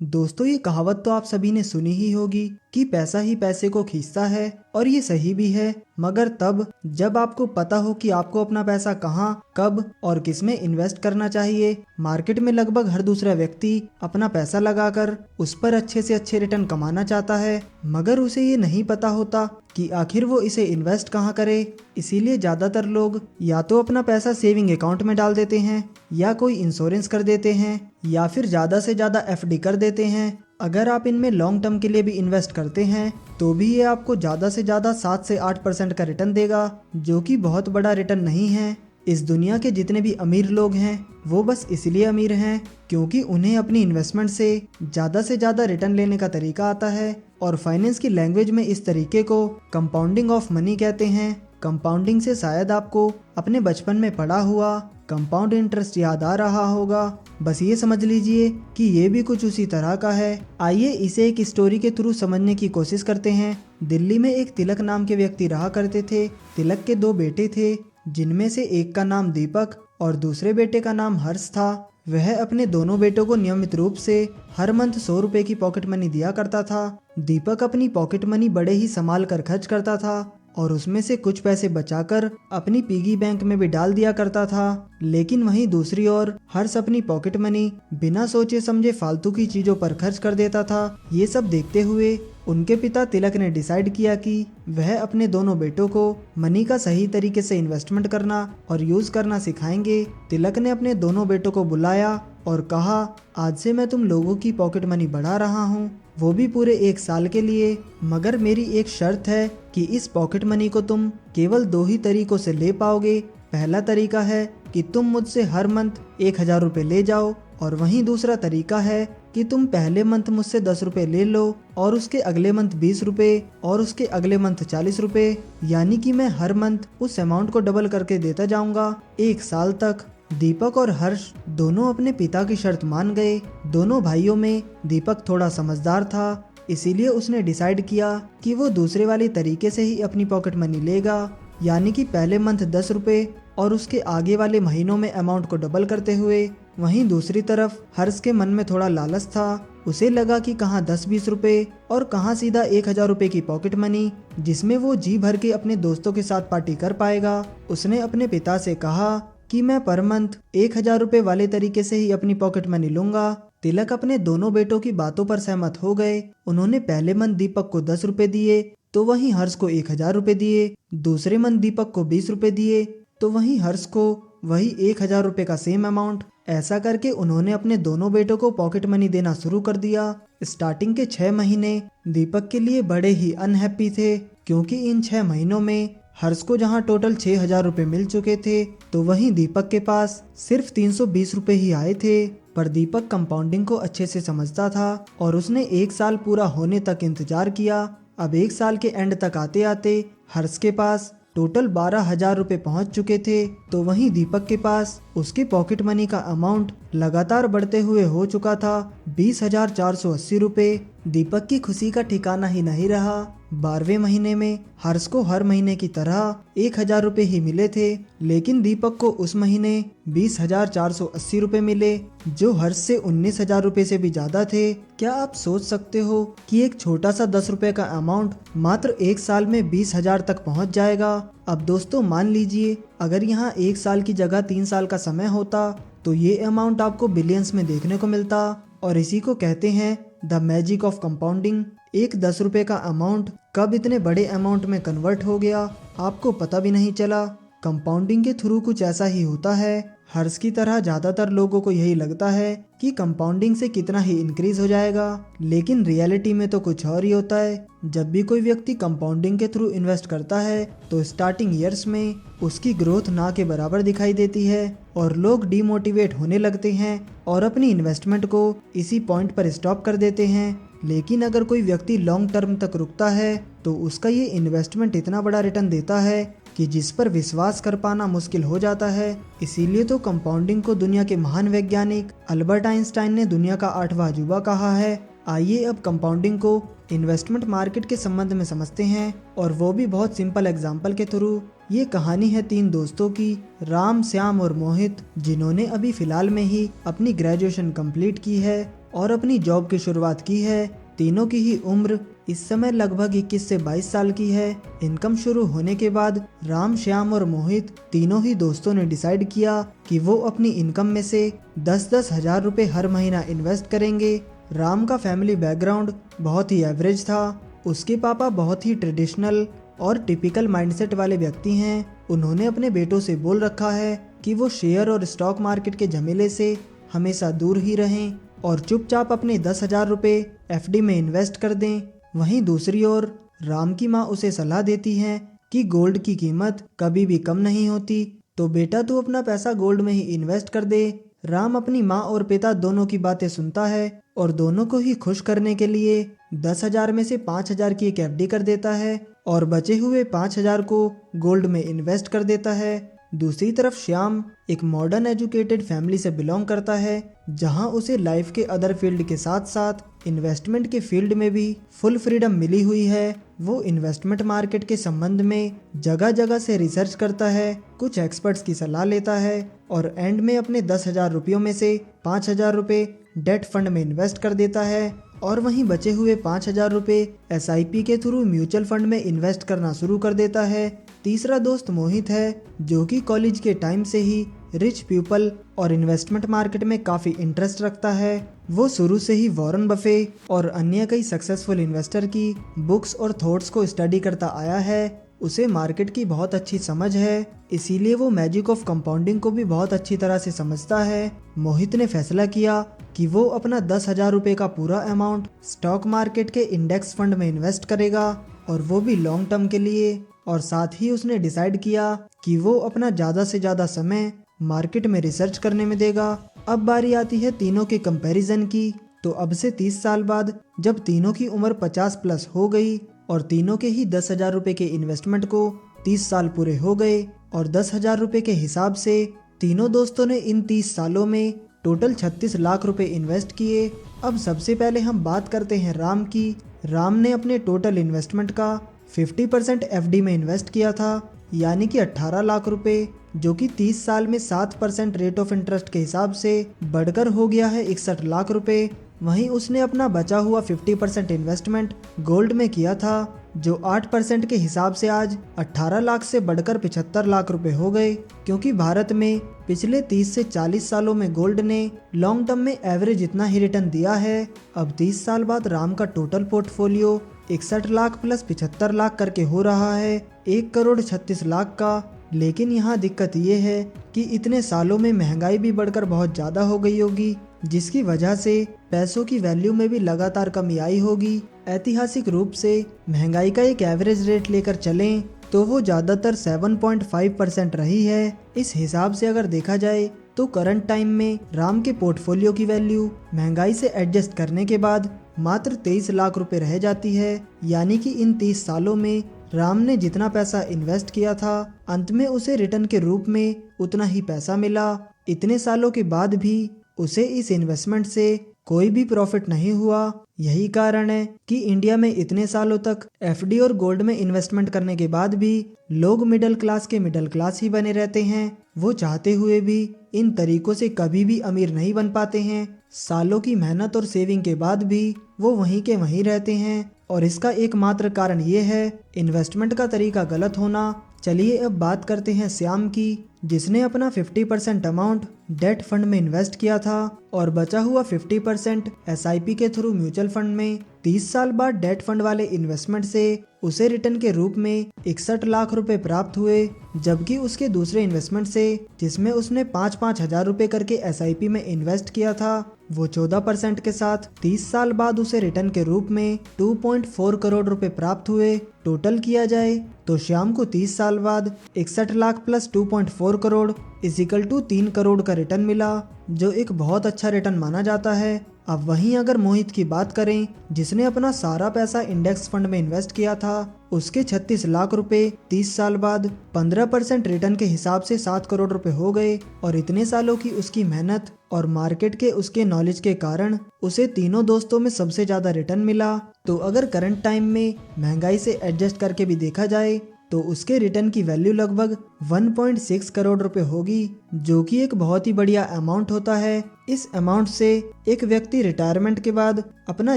दोस्तों, ये कहावत तो आप सभी ने सुनी ही होगी कि पैसा ही पैसे को खींचता है। और ये सही भी है, मगर तब जब आपको पता हो कि आपको अपना पैसा कहाँ, कब और किस में इन्वेस्ट करना चाहिए। मार्केट में लगभग हर दूसरा व्यक्ति अपना पैसा लगाकर उस पर अच्छे से अच्छे रिटर्न कमाना चाहता है, मगर उसे ये नहीं पता होता कि आखिर वो इसे इन्वेस्ट कहाँ करे। इसीलिए ज्यादातर लोग या तो अपना पैसा सेविंग अकाउंट में डाल देते हैं, या कोई इंश्योरेंस कर देते हैं, या फिर ज्यादा से ज्यादा एफडी कर देते हैं। अगर आप इनमें लॉन्ग टर्म के लिए भी इन्वेस्ट करते हैं तो भी ये आपको ज्यादा से ज्यादा 7 से 8% का रिटर्न देगा, जो कि बहुत बड़ा रिटर्न नहीं है। इस दुनिया के जितने भी अमीर लोग हैं वो बस इसलिए अमीर हैं क्योंकि उन्हें अपनी इन्वेस्टमेंट से ज्यादा रिटर्न लेने का तरीका आता है। और फाइनेंस की लैंग्वेज में इस तरीके को कंपाउंडिंग ऑफ मनी कहते हैं। कंपाउंडिंग से शायद आपको अपने बचपन में पढ़ा हुआ कंपाउंड इंटरेस्ट याद आ रहा होगा। बस ये समझ लीजिए कि ये भी कुछ उसी तरह का है। आइए इसे एक स्टोरी के थ्रू समझने की कोशिश करते हैं। दिल्ली में एक तिलक नाम के व्यक्ति रहा करते थे। तिलक के 2 बेटे थे, जिनमें से एक का नाम दीपक और दूसरे बेटे का नाम हर्ष था। वह अपने दोनों बेटों को नियमित रूप से हर मंथ 100 रुपए की पॉकेट मनी दिया करता था। दीपक अपनी पॉकेट मनी बड़े ही संभाल कर खर्च करता था और उसमें से कुछ पैसे बचाकर अपनी पिगी बैंक में भी डाल दिया करता था। लेकिन वहीं दूसरी ओर हर्ष अपनी पॉकेट मनी बिना सोचे समझे फालतू की चीजों पर खर्च कर देता था। ये सब देखते हुए उनके पिता तिलक ने डिसाइड किया कि वह अपने दोनों बेटों को मनी का सही तरीके से इन्वेस्टमेंट करना और यूज करना सिखाएंगे। तिलक ने अपने दोनों बेटों को बुलाया और कहा, आज से मैं तुम लोगों की पॉकेट मनी बढ़ा रहा हूँ, वो भी पूरे 1 साल के लिए। मगर मेरी एक शर्त है कि इस पॉकेट मनी को तुम केवल 2 ही तरीकों से ले पाओगे। पहला तरीका है कि तुम मुझसे हर मंथ 1000 रुपए ले जाओ, और वहीं दूसरा तरीका है कि तुम पहले मंथ मुझसे 10 रुपए ले लो और उसके अगले मंथ 20 रुपए और उसके अगले मंथ 40 रुपए। यानी कि मैं हर मंथ उस अमाउंट को डबल करके देता जाऊंगा 1 साल तक। दीपक और हर्ष दोनों अपने पिता की शर्त मान गए। दोनों भाइयों में दीपक थोड़ा समझदार था, इसीलिए उसने डिसाइड किया कि वो दूसरे वाले तरीके से ही अपनी पॉकेट मनी लेगा, यानी कि पहले मंथ 10 रुपए और उसके आगे वाले महीनों में अमाउंट को डबल करते हुए। वहीं दूसरी तरफ हर्ष के मन में थोड़ा लालच था। उसे लगा कि कहाँ 10-20 रुपए और कहाँ सीधा 1000 रुपए की पॉकेट मनी, जिसमें वो जी भर के अपने दोस्तों के साथ पार्टी कर पाएगा। उसने अपने पिता से कहा कि मैं पर मंथ 1000 रुपए वाले तरीके से ही अपनी पॉकेट मनी लूंगा। तिलक अपने दोनों बेटों की बातों पर सहमत हो गए। उन्होंने पहले मंथ दीपक को 10 रुपए दिए तो वहीं हर्ष को 1000 रुपए दिए। दूसरे मंथ दीपक को 20 रुपए दिए तो वहीं हर्ष को वही 1000 रुपए का सेम अमाउंट। ऐसा करके उन्होंने अपने दोनों बेटों को पॉकेट मनी देना शुरू कर दिया। स्टार्टिंग के 6 महीने दीपक के लिए बड़े ही अनहैप्पी थे, क्योंकि इन 6 महीनों में हर्ष को जहां टोटल 6000 रुपए मिल चुके थे तो वहीं दीपक के पास सिर्फ 320 रुपए ही आए थे। पर दीपक कंपाउंडिंग को अच्छे से समझता था और उसने 1 साल पूरा होने तक इंतजार किया। अब 1 साल के एंड तक आते आते हर्ष के पास टोटल 12,000 रुपए पहुंच चुके थे, तो वहीं दीपक के पास उसकी पॉकेट मनी का अमाउंट लगातार बढ़ते हुए हो चुका था 20,480 रुपए। दीपक की खुशी का ठिकाना ही नहीं रहा। 12वें महीने में हर्ष को हर महीने की तरह 1000 रुपए ही मिले थे, लेकिन दीपक को उस महीने 20,480 रुपए मिले, जो हर्ष से 19,000 रुपए से भी ज्यादा थे। क्या आप सोच सकते हो कि एक छोटा सा 10 रुपए का अमाउंट मात्र 1 साल में 20,000 तक पहुंच जाएगा। अब दोस्तों मान लीजिए अगर यहाँ 1 साल की जगह 3 साल का समय होता तो ये अमाउंट आपको बिलियंस में देखने को मिलता। और इसी को कहते हैं द मैजिक ऑफ कंपाउंडिंग। एक 10 रुपए का अमाउंट कब इतने बड़े अमाउंट में कन्वर्ट हो गया आपको पता भी नहीं चला। कंपाउंडिंग के थ्रू कुछ ऐसा ही होता है। हर्ष की तरह ज्यादातर लोगों को यही लगता है कि कंपाउंडिंग से कितना ही इंक्रीज हो जाएगा, लेकिन रियलिटी में तो कुछ और ही होता है। जब भी कोई व्यक्ति कंपाउंडिंग के थ्रू इन्वेस्ट करता है तो स्टार्टिंग ईयर्स में उसकी ग्रोथ ना के बराबर दिखाई देती है और लोग डीमोटिवेट होने लगते हैं और अपनी इन्वेस्टमेंट को इसी पॉइंट पर स्टॉप कर देते हैं। लेकिन अगर कोई व्यक्ति लॉन्ग टर्म तक रुकता है तो उसका ये इन्वेस्टमेंट इतना बड़ा रिटर्न देता है कि जिस पर विश्वास कर पाना मुश्किल हो जाता है। इसीलिए तो कंपाउंडिंग को दुनिया के महान वैज्ञानिक अल्बर्ट आइंस्टाइन ने दुनिया का 8वां अजूबा कहा है। आइए अब कंपाउंडिंग को इन्वेस्टमेंट मार्केट के संबंध में समझते हैं, और वो भी बहुत सिंपल एग्जाम्पल के थ्रू। ये कहानी है 3 दोस्तों की, राम, श्याम और मोहित, जिन्होंने अभी फिलहाल में ही अपनी ग्रेजुएशन कंप्लीट की है। और अपनी जॉब की शुरुआत की है। तीनों की ही उम्र इस समय लगभग 21 से 22 साल की है। इनकम शुरू होने के बाद राम, श्याम और मोहित तीनों ही दोस्तों ने डिसाइड किया कि वो अपनी इनकम में से 10-10 हजार रुपए हर महीना इन्वेस्ट करेंगे। राम का फैमिली बैकग्राउंड बहुत ही एवरेज था। उसके पापा बहुत ही ट्रेडिशनल और टिपिकल माइंडसेट वाले व्यक्ति हैं। उन्होंने अपने बेटों से बोल रखा है कि वो शेयर और स्टॉक मार्केट के झमेले से हमेशा दूर ही रहें और चुपचाप अपने 10,000 रुपए एफडी में इन्वेस्ट कर दें। वहीं दूसरी ओर राम की माँ उसे सलाह देती हैं कि गोल्ड की कीमत कभी भी कम नहीं होती, तो बेटा तू अपना पैसा गोल्ड में ही इन्वेस्ट कर दे। राम अपनी माँ और पिता दोनों की बातें सुनता है और दोनों को ही खुश करने के लिए 10,000 में से 5,000 की एक एफडी कर देता है और बचे हुए 5,000 को गोल्ड में इन्वेस्ट कर देता है। दूसरी तरफ श्याम एक मॉडर्न एजुकेटेड फैमिली से बिलोंग करता है, जहां उसे लाइफ के अदर फील्ड के साथ साथ इन्वेस्टमेंट के फील्ड में भी फुल फ्रीडम मिली हुई है। वो इन्वेस्टमेंट मार्केट के संबंध में जगह जगह से रिसर्च करता है, कुछ एक्सपर्ट्स की सलाह लेता है और एंड में अपने 10,000 रुपयों में से 5,000 रुपये डेट फंड में इन्वेस्ट कर देता है और वहीं बचे हुए 5,000 रुपये SIP के थ्रू म्यूचुअल फंड में इन्वेस्ट करना शुरू कर देता है। तीसरा दोस्त मोहित है, जो कि कॉलेज के टाइम से ही रिच पीपल और इन्वेस्टमेंट मार्केट में काफ़ी इंटरेस्ट रखता है। वो शुरू से ही वॉरेन बफे और अन्य कई सक्सेसफुल इन्वेस्टर की बुक्स और थॉट्स को स्टडी करता आया है। उसे मार्केट की बहुत अच्छी समझ है, इसीलिए वो मैजिक ऑफ कंपाउंडिंग को भी बहुत अच्छी तरह से समझता है। मोहित ने फैसला किया कि वो अपना 10,000 रुपये का पूरा अमाउंट स्टॉक मार्केट के इंडेक्स फंड में इन्वेस्ट करेगा और वो भी लॉन्ग टर्म के लिए। और साथ ही उसने डिसाइड किया कि वो अपना ज़्यादा से ज़्यादा समय मार्केट में रिसर्च करने में देगा। अब बारी आती है तीनों के कंपैरिजन की। तो अब से 30 साल बाद जब तीनों की उम्र 50 प्लस हो गई और तीनों के ही 10,000 रुपये के इन्वेस्टमेंट को 30 साल पूरे हो गए और 10,000 रुपये के हिसाब से तीनों दोस्तों ने इन 30 सालों में टोटल 36 लाख रुपए इन्वेस्ट किए। अब सबसे पहले हम बात करते हैं राम की। राम ने अपने टोटल इन्वेस्टमेंट का 50% एफडी में इन्वेस्ट किया था, यानी कि 18 लाख रुपए, जो कि 30 साल में 7% रेट ऑफ इंटरेस्ट के हिसाब से बढ़कर हो गया है 61 लाख रुपए। वहीं उसने अपना बचा हुआ 50% इन्वेस्टमेंट गोल्ड में किया था, जो 8% के हिसाब से आज 18 लाख से बढ़कर 75 लाख रुपए हो गए, क्योंकि भारत में पिछले 30 से 40 सालों में गोल्ड ने लॉन्ग टर्म में एवरेज इतना ही रिटर्न दिया है। अब 30 साल बाद राम का total portfolio 61 lakh plus 75 lakh करके हो रहा है 1,36,00,000 का। लेकिन यहाँ दिक्कत ये है कि इतने सालों में महंगाई भी बढ़कर बहुत ज़्यादा हो गई होगी, जिसकी वजह से पैसों की वैल्यू में भी लगातार कमी आई होगी। ऐतिहासिक रूप से महंगाई का एक एवरेज रेट लेकर चलें तो वो ज़्यादातर 7.5% रही है। इस हिसाब से अगर देखा जाए तो करंट टाइम में राम के पोर्टफोलियो की वैल्यू महंगाई से एडजस्ट करने के बाद मात्र 23 लाख रुपए रह जाती है। यानी कि इन 30 सालों में राम ने जितना पैसा इन्वेस्ट किया था, अंत में उसे रिटर्न के रूप में उतना ही पैसा मिला। इतने सालों के बाद भी उसे इस इन्वेस्टमेंट से कोई भी प्रॉफिट नहीं हुआ। यही कारण है कि इंडिया में इतने सालों तक एफडी और गोल्ड में इन्वेस्टमेंट करने के बाद भी लोग मिडिल क्लास के मिडिल क्लास ही बने रहते हैं। वो चाहते हुए भी इन तरीकों से कभी भी अमीर नहीं बन पाते हैं। सालों की मेहनत और सेविंग के बाद भी वो वहीं के वहीं रहते हैं और इसका एकमात्र कारण ये है इन्वेस्टमेंट का तरीका गलत होना। चलिए अब बात करते हैं श्याम की, जिसने अपना 50% अमाउंट डेट फंड में इन्वेस्ट किया था और बचा हुआ 50% SIP के थ्रू म्यूचुअल फंड में। 30 साल बाद डेट फंड वाले इन्वेस्टमेंट से उसे रिटर्न के रूप में 61 लाख रुपए प्राप्त हुए, जबकि उसके दूसरे इन्वेस्टमेंट से जिसमें उसने 5-5 हजार रुपए करके SIP में इन्वेस्ट किया था, वो 14% के साथ 30 साल बाद उसे रिटर्न के रूप में 2.4 करोड़ रुपए प्राप्त हुए। टोटल किया जाए तो श्याम को 30 साल बाद 61 lakh plus 2.4 crore equal to 3 crore का रिटर्न मिला, जो एक बहुत अच्छा रिटर्न माना जाता है। अब वहीं अगर मोहित की बात करें, जिसने अपना सारा पैसा इंडेक्स फंड में इन्वेस्ट किया था, उसके 36 लाख रुपए 30 साल बाद 15% रिटर्न के हिसाब से 7 करोड़ रुपए हो गए और इतने सालों की उसकी मेहनत और मार्केट के उसके नॉलेज के कारण उसे तीनों दोस्तों में सबसे ज्यादा रिटर्न मिला। तो अगर करंट टाइम में महंगाई से एडजस्ट करके भी देखा जाए तो उसके रिटर्न की वैल्यू लगभग 1.6 करोड़ रुपए होगी, जो कि एक बहुत ही बढ़िया अमाउंट होता है। इस अमाउंट से एक व्यक्ति रिटायरमेंट के बाद अपना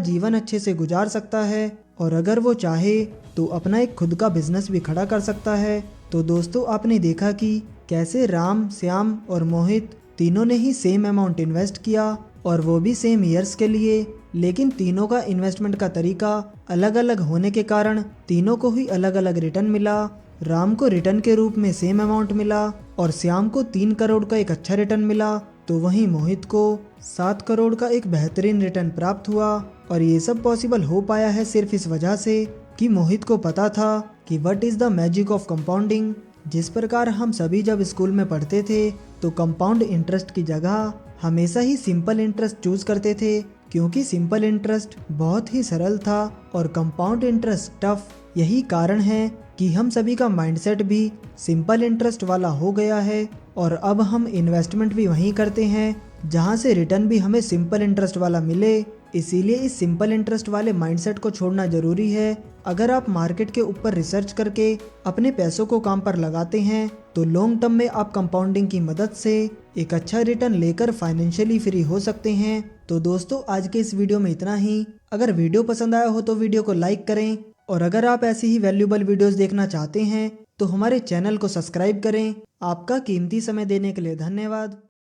जीवन अच्छे से गुजार सकता है और अगर वो चाहे तो अपना एक खुद का बिजनेस भी खड़ा कर सकता है। तो दोस्तों, आपने देखा कि कैसे राम, श्याम और मोहित तीनों ने ही सेम अमाउंट इन्वेस्ट किया और वो भी सेम ईयर्स के लिए, लेकिन तीनों का इन्वेस्टमेंट का तरीका अलग अलग होने के कारण तीनों को ही अलग अलग रिटर्न मिला। राम को रिटर्न के रूप में सेम अमाउंट मिला और श्याम को 3 करोड़ का एक अच्छा रिटर्न मिला, तो वहीं मोहित को 7 करोड़ का एक बेहतरीन रिटर्न प्राप्त हुआ। और ये सब पॉसिबल हो पाया है सिर्फ इस वजह से कि मोहित को पता था कि what is the magic of compounding. जिस प्रकार हम सभी जब स्कूल में पढ़ते थे तो कंपाउंड इंटरेस्ट की जगह हमेशा ही सिंपल इंटरेस्ट चूज करते थे, क्योंकि सिंपल इंटरेस्ट बहुत ही सरल था और कंपाउंड इंटरेस्ट टफ। यही कारण है कि हम सभी का माइंडसेट भी सिंपल इंटरेस्ट वाला हो गया है और अब हम इन्वेस्टमेंट भी वहीं करते हैं जहां से रिटर्न भी हमें सिंपल इंटरेस्ट वाला मिले। इसीलिए इस सिंपल इंटरेस्ट वाले माइंडसेट को छोड़ना जरूरी है। अगर आप मार्केट के ऊपर रिसर्च करके अपने पैसों को काम पर लगाते हैं तो लॉन्ग टर्म में आप कंपाउंडिंग की मदद से एक अच्छा रिटर्न लेकर फाइनेंशियली फ्री हो सकते हैं। तो दोस्तों, आज के इस वीडियो में इतना ही। अगर वीडियो पसंद आया हो तो वीडियो को लाइक करें और अगर आप ऐसी ही वैल्यूएबल वीडियोस देखना चाहते हैं तो हमारे चैनल को सब्सक्राइब करें। आपका कीमती समय देने के लिए धन्यवाद।